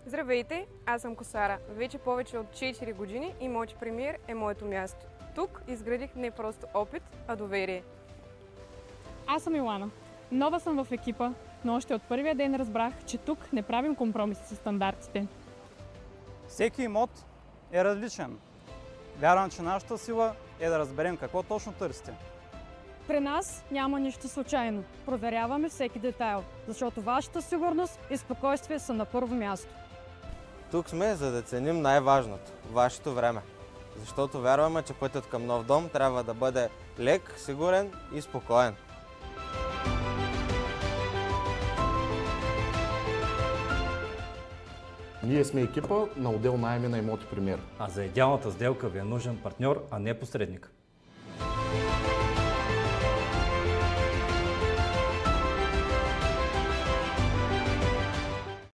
Здравейте, аз съм Косара. Вече повече от 4 години и моят премиер е моето място. Тук изградих не просто опит, а доверие. Аз съм Илана. Нова съм в екипа, но още от първия ден разбрах, че тук не правим компромиси с стандартите. Всеки имот е различен. Вярвам, че нашата сила е да разберем какво точно търсите. При нас няма нищо случайно. Проверяваме всеки детайл, защото вашата сигурност и спокойствие са на първо място. Тук сме, за да ценим най-важното – вашето време. Защото вярваме, че пътят към нов дом трябва да бъде лек, сигурен и спокоен. Ние сме екипа на отдел наеми на имоти Премиер. А за идеалната сделка ви е нужен партньор, а не посредник.